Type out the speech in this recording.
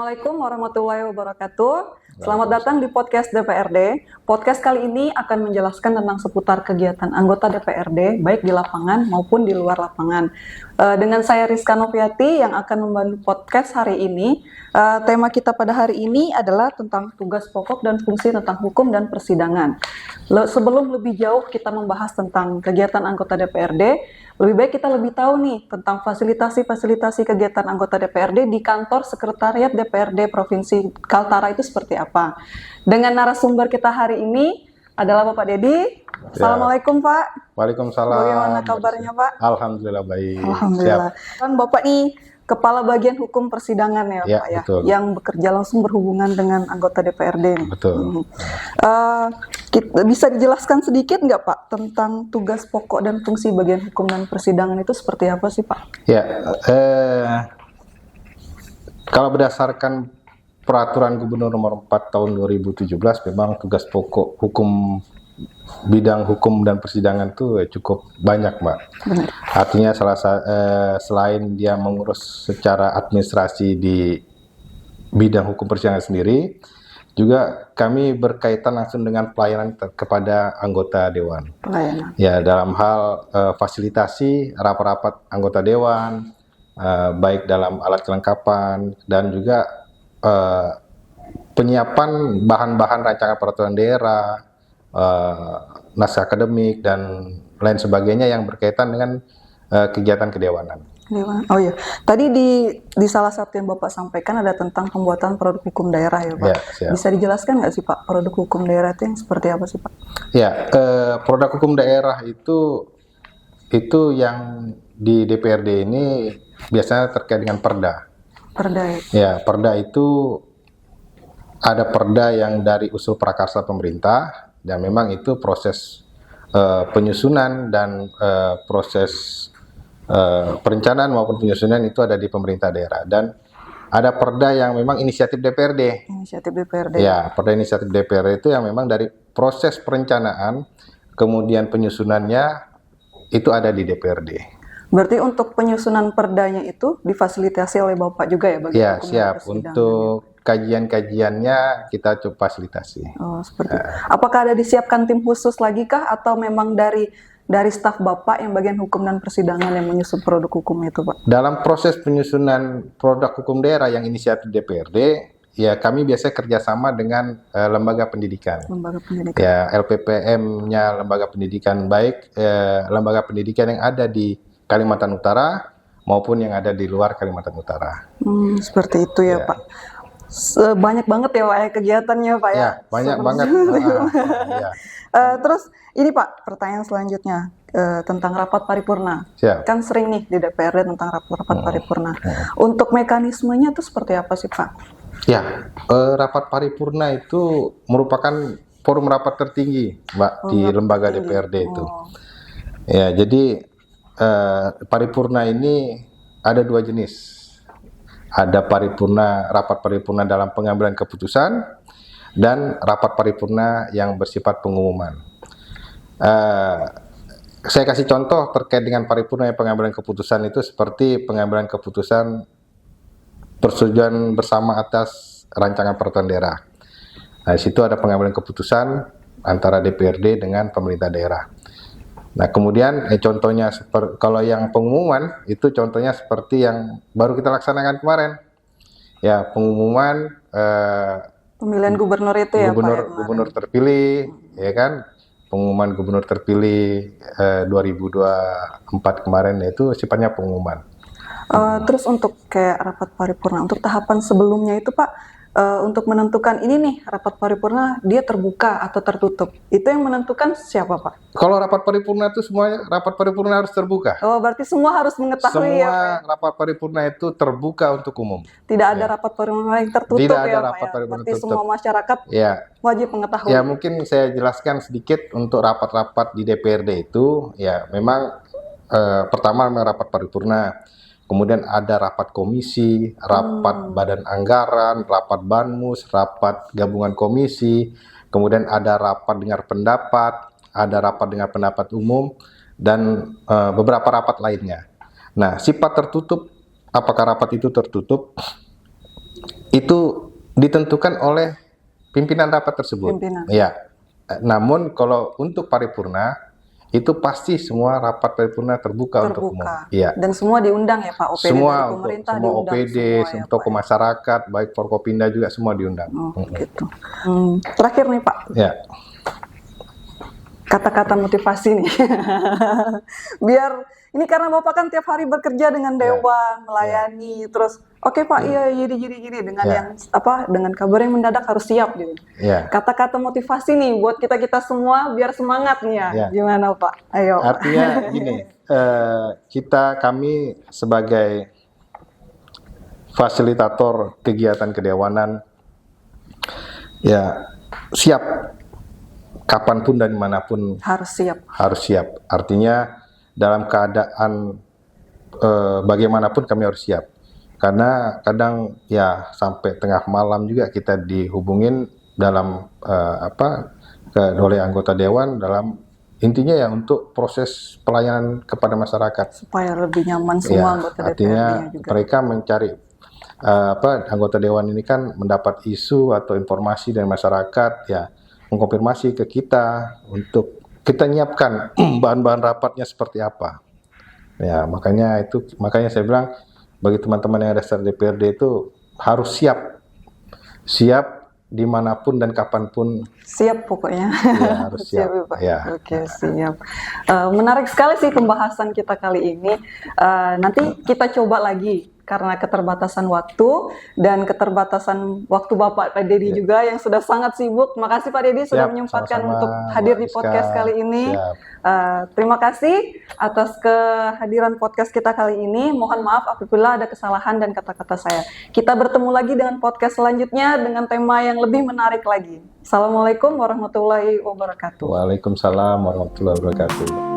Assalamualaikum warahmatullahi wabarakatuh. Selamat datang di podcast DPRD. Podcast kali ini akan menjelaskan tentang seputar kegiatan anggota DPRD, baik di lapangan maupun di luar lapangan. Dengan saya Rizka Noviati yang akan membantu podcast hari ini. Tema kita pada hari ini adalah tentang tugas pokok dan fungsi tentang hukum dan persidangan. Sebelum lebih jauh kita membahas tentang kegiatan anggota DPRD, lebih baik kita lebih tahu nih tentang fasilitasi kegiatan anggota DPRD di kantor sekretariat DPRD Provinsi Kaltara itu seperti apa. Dengan narasumber kita hari ini adalah Bapak Dedi. Assalamualaikum Pak. Waalaikumsalam. Bagaimana kabarnya Pak? Alhamdulillah baik. Alhamdulillah. Kan Bapak nih Kepala Bagian Hukum Persidangan ya Pak ya, betul. yang bekerja langsung berhubungan dengan anggota DPRD. Betul. Bisa dijelaskan sedikit nggak Pak tentang tugas pokok dan fungsi bagian hukum dan persidangan itu seperti apa sih Pak? Ya, kalau berdasarkan Peraturan Gubernur Nomor 4 Tahun 2017, memang tugas pokok bidang hukum dan persidangan itu cukup banyak, Mbak. Benar. Artinya selain dia mengurus secara administrasi di bidang hukum persidangan sendiri, juga kami berkaitan langsung dengan pelayanan kepada anggota dewan. Pelayanan. Ya, dalam hal fasilitasi rapat-rapat anggota dewan, baik dalam alat kelengkapan dan juga penyiapan bahan-bahan rancangan peraturan daerah, naskah akademik dan lain sebagainya yang berkaitan dengan kegiatan kedewanan. Oh iya, tadi di salah satu yang Bapak sampaikan ada tentang pembuatan produk hukum daerah ya Pak. Ya, Bisa dijelaskan nggak sih Pak produk hukum daerah itu yang seperti apa sih Pak? Ya, produk hukum daerah itu yang di DPRD ini biasanya terkait dengan perda. Perda ya? Ya, perda itu ada perda yang dari usul prakarsa pemerintah, dan memang itu proses penyusunan dan proses perencanaan maupun penyusunan itu ada di pemerintah daerah. Dan ada perda yang memang inisiatif DPRD. Inisiatif DPRD. Ya, perda inisiatif DPRD itu yang memang dari proses perencanaan, kemudian penyusunannya itu ada di DPRD. Berarti untuk penyusunan perdanya itu difasilitasi oleh Bapak juga ya? Ya, siap. Untuk kajian-kajiannya kita coba fasilitasi. Oh, seperti itu. Apakah ada disiapkan tim khusus lagi kah atau memang dari staf Bapak yang bagian hukum dan persidangan yang menyusun produk hukum itu, Pak? Dalam proses penyusunan produk hukum daerah yang inisiatif DPRD, ya kami biasanya kerjasama dengan lembaga pendidikan. Lembaga pendidikan. Ya, LPPM-nya lembaga pendidikan, baik lembaga pendidikan yang ada di Kalimantan Utara maupun yang ada di luar Kalimantan Utara. Seperti itu ya, Pak. Banyak banget ya Pak ya kegiatannya Pak ya. Ya, banyak banget. Ya. Terus ini Pak, pertanyaan selanjutnya tentang rapat paripurna. Siap. Kan sering nih di DPRD tentang rapat paripurna. Untuk mekanismenya itu seperti apa sih Pak? Ya, rapat paripurna itu merupakan forum rapat tertinggi, Mbak, di lembaga DPRD itu. Ya, jadi paripurna ini ada dua jenis. Ada rapat paripurna dalam pengambilan keputusan dan rapat paripurna yang bersifat pengumuman. Saya kasih contoh terkait dengan paripurna yang pengambilan keputusan itu seperti pengambilan keputusan persetujuan bersama atas rancangan peraturan daerah. Nah, di situ ada pengambilan keputusan antara DPRD dengan pemerintah daerah. Nah, kemudian contohnya kalau yang pengumuman itu contohnya seperti yang baru kita laksanakan kemarin. Ya, pengumuman pemilihan gubernur itu ya Pak. Gubernur terpilih, ya kan? Pengumuman gubernur terpilih 2024 kemarin itu sifatnya pengumuman. Terus untuk kayak rapat paripurna, untuk tahapan sebelumnya itu Pak, untuk menentukan ini nih rapat paripurna dia terbuka atau tertutup, itu yang menentukan siapa Pak? Kalau rapat paripurna itu semuanya rapat paripurna harus terbuka. Oh, berarti semua harus mengetahui ya Pak? Semua rapat paripurna itu terbuka untuk umum. Tidak ada rapat paripurna yang tertutup. Tidak ya ada Pak rapat ya? paripurna Berarti tertutup. semua masyarakat wajib mengetahui. Ya, mungkin saya jelaskan sedikit untuk rapat-rapat di DPRD itu. Ya, memang pertama rapat paripurna. Kemudian ada rapat komisi, rapat badan anggaran, rapat banmus, rapat gabungan komisi, kemudian ada rapat dengar pendapat, ada rapat dengar pendapat umum, dan beberapa rapat lainnya. Nah, sifat tertutup, apakah rapat itu tertutup? itu ditentukan oleh pimpinan rapat tersebut. Pimpinan. Ya. Namun kalau untuk paripurna itu pasti semua rapat paripurna terbuka untuk umum. Iya. Dan semua diundang ya Pak, OPD Semua dari pemerintah semua diundang OPD, semua ya, tokoh Pak, ya? masyarakat, baik Forkopimda juga semua diundang. Oh, gitu. Terakhir nih Pak, Ya. kata-kata motivasi nih. Biar ini karena Bapak kan tiap hari bekerja dengan dewan, melayani, terus oke Pak, iya gini dengan yang dengan kabar yang mendadak harus siap gitu. Ya. Kata-kata motivasi nih buat kita semua biar semangat nih ya. Gimana Pak? Ayo. Artinya gini, kami sebagai fasilitator kegiatan kedewanan ya siap kapanpun dan dimanapun harus siap. Artinya dalam keadaan bagaimanapun kami harus siap. Karena kadang ya sampai tengah malam juga kita dihubungin dalam oleh anggota dewan dalam intinya ya untuk proses pelayanan kepada masyarakat supaya lebih nyaman semua anggota DPRD-nya artinya juga. Mereka mencari anggota dewan ini kan mendapat isu atau informasi dari masyarakat ya mengkonfirmasi ke kita untuk kita nyiapkan bahan-bahan rapatnya seperti apa. Ya, makanya saya bilang bagi teman-teman yang ada di DPRD itu harus siap dimanapun dan kapanpun. Siap pokoknya. Ya, harus siap. Ya, Pak. Ya. Oke, siap. Menarik sekali sih pembahasan kita kali ini. Nanti kita coba lagi karena keterbatasan waktu dan keterbatasan waktu Bapak Pak Dedi juga yang sudah sangat sibuk. Makasih Pak Dedi sudah menyempatkan untuk hadir di podcast kali ini. Terima kasih atas kehadiran podcast kita kali ini. Mohon maaf apabila ada kesalahan dan kata-kata saya. Kita bertemu lagi dengan podcast selanjutnya dengan tema yang lebih menarik lagi. Assalamualaikum warahmatullahi wabarakatuh. Waalaikumsalam warahmatullahi wabarakatuh.